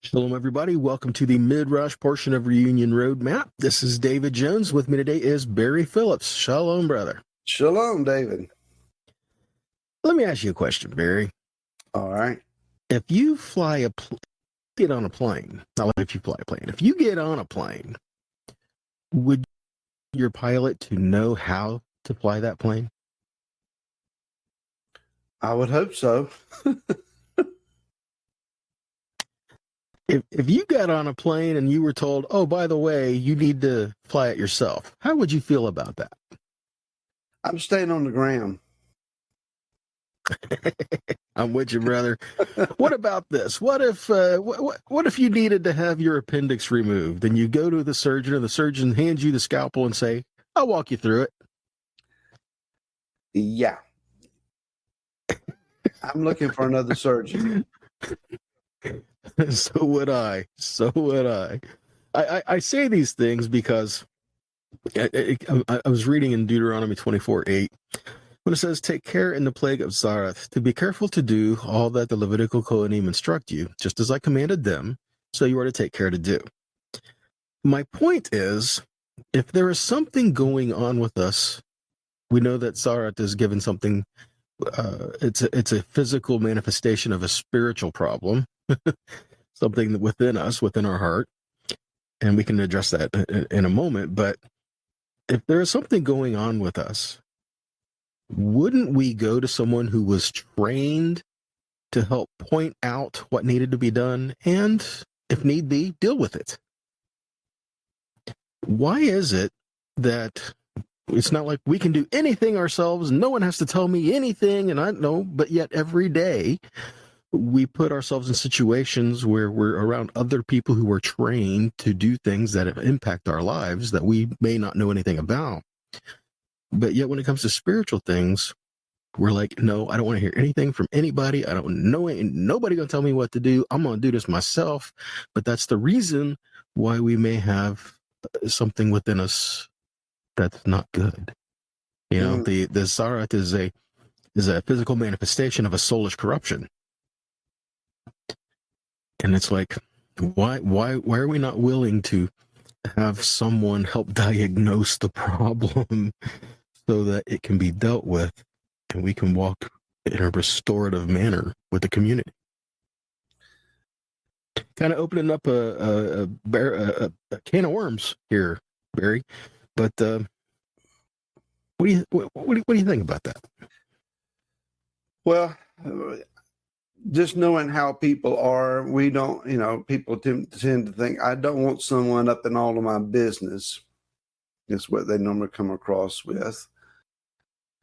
Shalom, everybody. Welcome to the Midrash portion of Reunion Roadmap. This is David Jones. With me today is Barry Phillips. Shalom, brother. Shalom, David. Let me ask you a question, Barry. All right. If you get on a plane, not like if you fly a plane, if you get on a plane, would your pilot to know how to fly that plane? I would hope so. If you got on a plane and you were told, oh, by the way, you need to fly it yourself, how would you feel about that? I'm staying on the ground. I'm with you, brother. What about this? What if you needed to have your appendix removed and you go to the surgeon and the surgeon hands you the scalpel and say, I'll walk you through it? Yeah. I'm looking for another surgeon. So would I. I say these things because I was reading in Deuteronomy 24:8 when it says, take care in the plague of Zarath to be careful to do all that the Levitical Kohanim instruct you, just as I commanded them, so you are to take care to do. My point is, if there is something going on with us, we know that Zarath is given something, it's a physical manifestation of a spiritual problem, something within us, within our heart, and we can address that in a moment. But if there is something going on with us, wouldn't we go to someone who was trained to help point out what needed to be done and, if need be, deal with it? Why is it that it's not like we can do anything ourselves? No one has to tell me anything, and I know, but yet every day we put ourselves in situations where we're around other people who are trained to do things that impact our lives that we may not know anything about. But yet when it comes to spiritual things, we're like, no, I don't want to hear anything from anybody. I don't know it. Nobody going to tell me what to do. I'm going to do this myself. But that's the reason why we may have something within us that's not good. You know, the Zarat is a physical manifestation of a soulish corruption. And it's like, why are we not willing to have someone help diagnose the problem so that it can be dealt with and we can walk in a restorative manner with the community? Kind of opening up a can of worms here, Barry. But what do you think about that? Well, just knowing how people are, we don't, people tend to think, I don't want someone up in all of my business. Is what they normally come across with.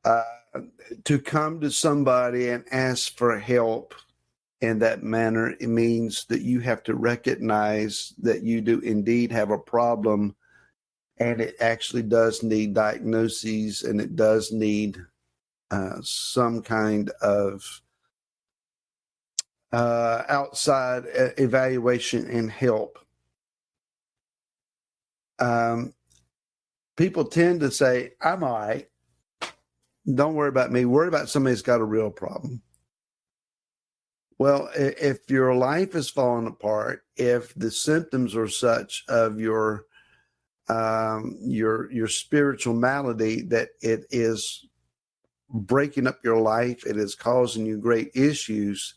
To come to somebody and ask for help in that manner, it means that you have to recognize that you do indeed have a problem, and it actually does need diagnoses, and it does need some kind of outside evaluation and help. People tend to say, I'm all right. Don't worry about me. Worry about somebody who's got a real problem. Well, if your life is falling apart, if the symptoms are such of your spiritual malady that it is breaking up your life, it is causing you great issues.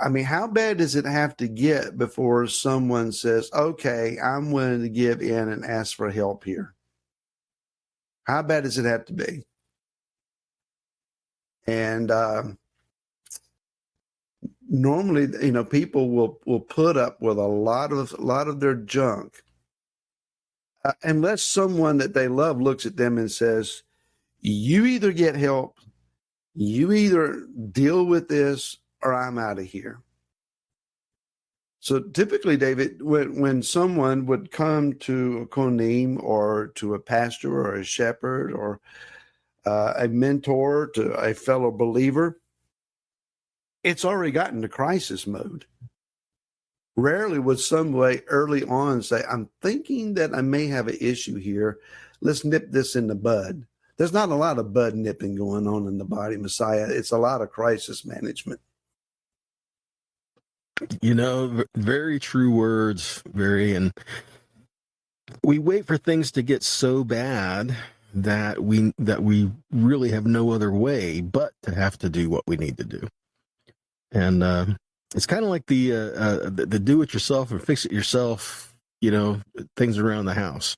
I mean, how bad does it have to get before someone says, okay, I'm willing to give in and ask for help here? How bad does it have to be? And normally, people will put up with a lot of their junk, unless someone that they love looks at them and says, you either get help, you either deal with this, or I'm out of here. So typically, David, when someone would come to a kohanim or to a pastor or a shepherd or a mentor to a fellow believer, it's already gotten to crisis mode. Rarely would somebody early on say, I'm thinking that I may have an issue here. Let's nip this in the bud. There's not a lot of bud nipping going on in the body, Messiah. It's a lot of crisis management. Very true words, and we wait for things to get so bad that we really have no other way but to have to do what we need to do. And it's kind of like the do it yourself and fix it yourself, things around the house.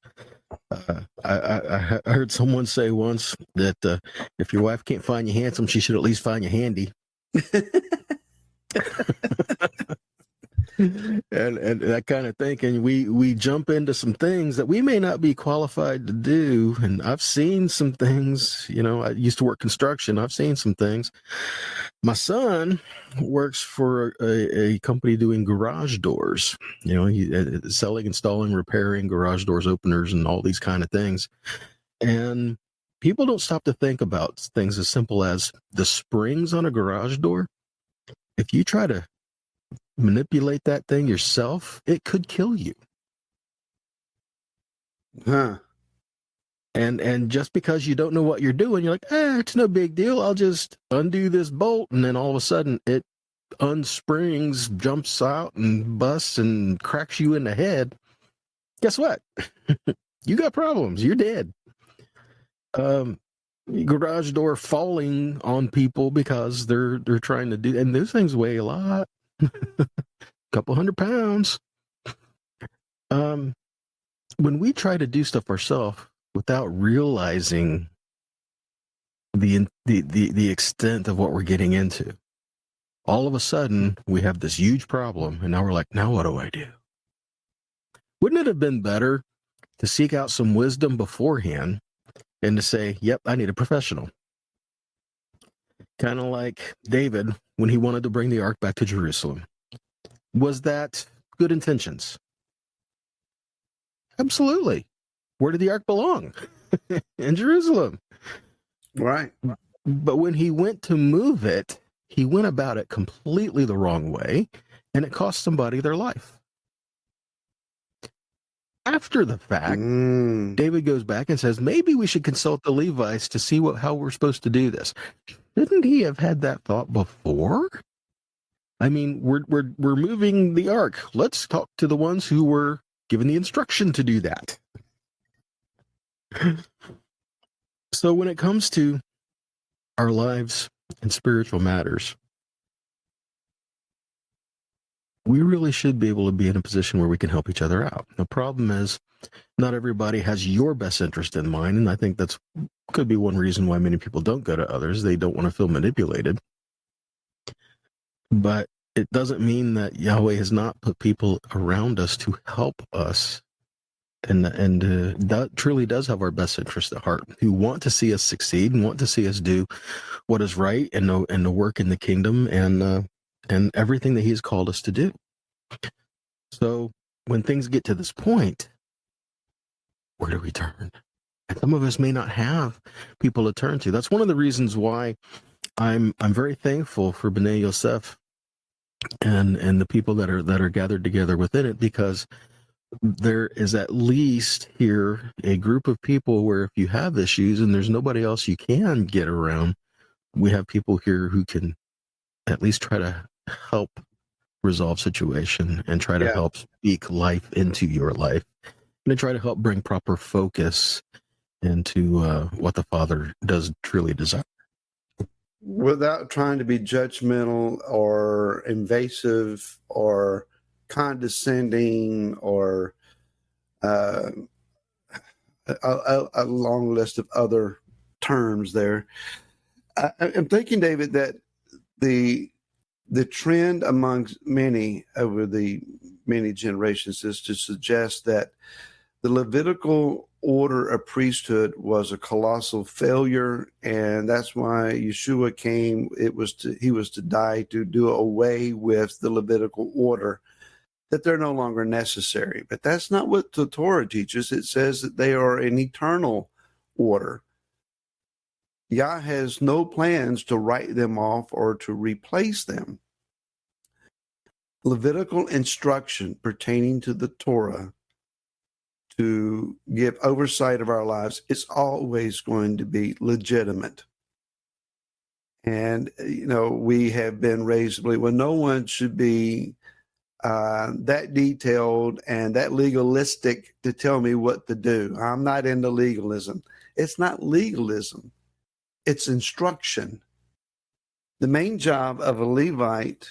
I heard someone say once that if your wife can't find you handsome, she should at least find you handy. and that kind of thinking, we jump into some things that we may not be qualified to do. And I've seen some things. I used to work construction. I've seen some things. My son works for a company doing garage doors. He selling, installing, repairing garage doors, openers, and all these kind of things. And people don't stop to think about things as simple as the springs on a garage door. If you try to manipulate that thing yourself, it could kill you. Huh. And just because you don't know what you're doing, you're like, it's no big deal. I'll just undo this bolt. And then all of a sudden it unsprings, jumps out and busts and cracks you in the head. Guess what? You got problems. You're dead. Garage door falling on people because they're trying to do, and those things weigh a lot. Couple 100 pounds. When we try to do stuff ourselves without realizing the extent of what we're getting into, all of a sudden we have this huge problem, and now we're like, now what do I do? Wouldn't it have been better to seek out some wisdom beforehand and to say, yep, I need a professional? Kind of like David when he wanted to bring the ark back to Jerusalem. Was that good intentions? Absolutely. Where did the ark belong? In Jerusalem. Right. But when he went to move it, he went about it completely the wrong way, and it cost somebody their life. After the fact, David goes back and says, maybe we should consult the Levites to see how we're supposed to do this. Didn't he have had that thought before? I mean, we're moving the ark. Let's talk to the ones who were given the instruction to do that. So when it comes to our lives and spiritual matters, we really should be able to be in a position where we can help each other out. The problem is not everybody has your best interest in mind, and I think that's could be one reason why many people don't go to others. They don't want to feel manipulated. But it doesn't mean that Yahweh has not put people around us to help us, and that truly does have our best interest at heart, who want to see us succeed and want to see us do what is right and to work in the kingdom and everything that He's called us to do. So when things get to this point, where do we turn? And some of us may not have people to turn to. That's one of the reasons why I'm very thankful for B'nai Yosef and the people that are gathered together within it, because there is at least here a group of people where if you have issues and there's nobody else you can get around, we have people here who can at least try to help resolve situation and try to help speak life into your life and to try to help bring proper focus into what the Father does truly desire. Without trying to be judgmental or invasive or condescending or a long list of other terms there. I'm thinking, David, that the trend amongst many over the many generations is to suggest that the Levitical order of priesthood was a colossal failure, and that's why Yeshua came. He was to die to do away with the Levitical order, that they're no longer necessary. But that's not what the Torah teaches. It says that they are an eternal order. Yah has no plans to write them off or to replace them. Levitical instruction pertaining to the Torah to give oversight of our lives is always going to be legitimate. And, we have been raised to believe, well, no one should be that detailed and that legalistic to tell me what to do. I'm not into legalism. It's not legalism. It's instruction. The main job of a Levite,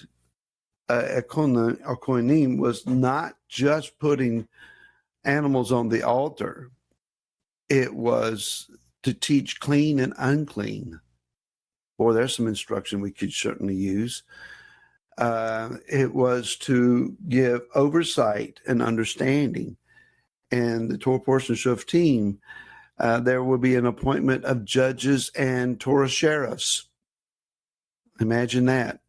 a kohanim, was not just putting animals on the altar. It was to teach clean and unclean. Boy, there's some instruction we could certainly use. It was to give oversight and understanding. And the Torah portion Shoftim, there will be an appointment of judges and Torah sheriffs. Imagine that.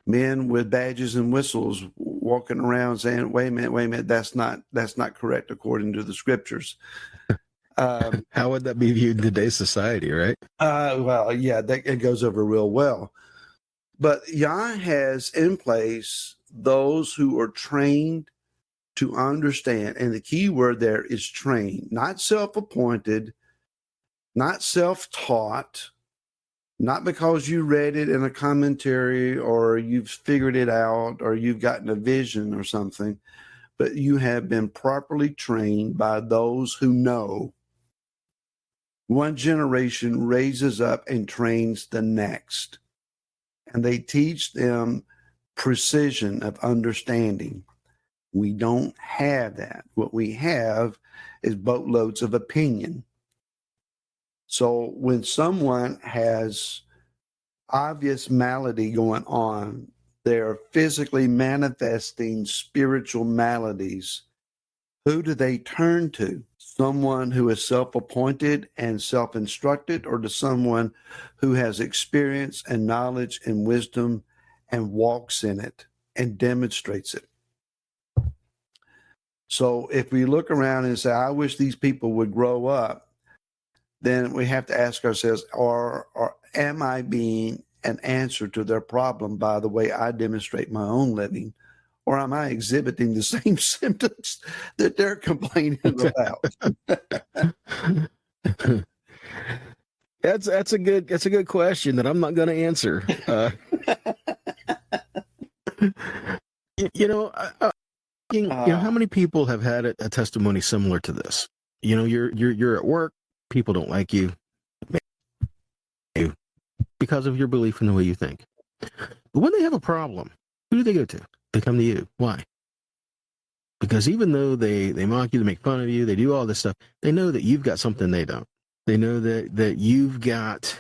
Men with badges and whistles walking around saying, wait a minute, that's not correct according to the scriptures. How would that be viewed in today's society, right? Well, yeah, it goes over real well. But Yah has in place those who are trained to understand. And the key word there is trained, not self-appointed, not self-taught, not because you read it in a commentary or you've figured it out or you've gotten a vision or something, but you have been properly trained by those who know. One generation raises up and trains the next, and they teach them precision of understanding. We don't have that. What we have is boatloads of opinion. So when someone has obvious malady going on, they're physically manifesting spiritual maladies, who do they turn to? Someone who is self-appointed and self-instructed, or to someone who has experience and knowledge and wisdom and walks in it and demonstrates it? So if we look around and say, I wish these people would grow up, then we have to ask ourselves, or am I being an answer to their problem by the way I demonstrate my own living? Or am I exhibiting the same symptoms that they're complaining about? That's a good question that I'm not going to answer. How many people have had a testimony similar to this? You're at work, people don't like you because of your belief in the way you think. But when they have a problem, who do they go to? They come to you. Why? Because even though they mock you, they make fun of you, they do all this stuff, they know that you've got something they don't. They know that you've got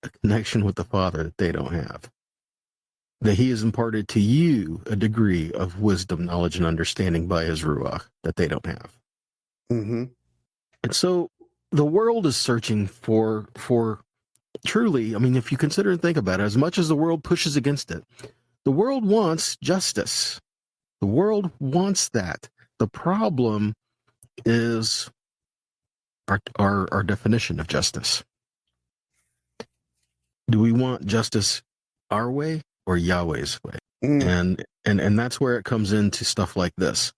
a connection with the Father that they don't have. That he has imparted to you a degree of wisdom, knowledge, and understanding by his Ruach that they don't have. Mm-hmm. And so the world is searching for truly, I mean, if you consider and think about it, as much as the world pushes against it, the world wants justice. The world wants that. The problem is our definition of justice. Do we want justice our way or Yahweh's way? And that's where it comes into stuff like this.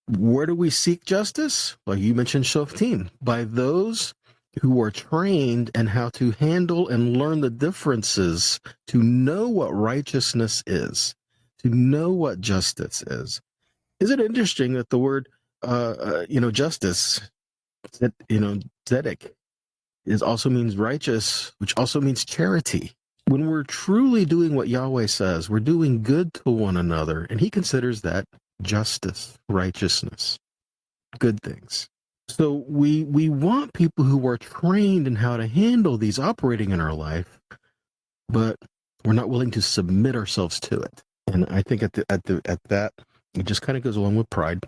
Where do we seek justice? Well, you mentioned Shoftim, by those who are trained in how to handle and learn the differences, to know what righteousness is, to know what justice is. Is it interesting that the word, justice, tzedek, also means righteous, which also means charity. When we're truly doing what Yahweh says, we're doing good to one another, and he considers that justice, righteousness, good things. So we want people who are trained in how to handle these operating in our life, but we're not willing to submit ourselves to it. And I think at that, it just kind of goes along with pride.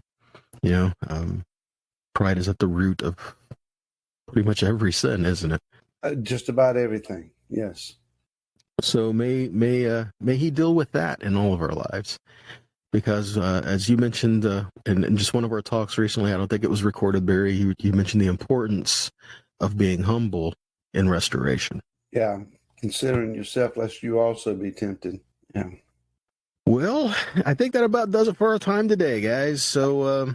Pride is at the root of pretty much every sin, isn't it? Just about everything. Yes. So may he deal with that in all of our lives. Because as you mentioned in just one of our talks recently, I don't think it was recorded, Barry, you mentioned the importance of being humble in restoration. Yeah, considering yourself, lest you also be tempted. Yeah. Well, I think that about does it for our time today, guys. So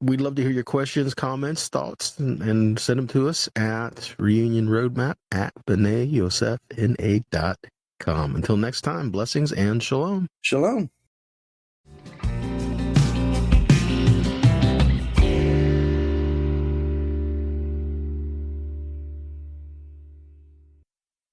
we'd love to hear your questions, comments, thoughts, and send them to us at reunionroadmap@bnayosefna.org. Until next time, blessings and shalom. Shalom.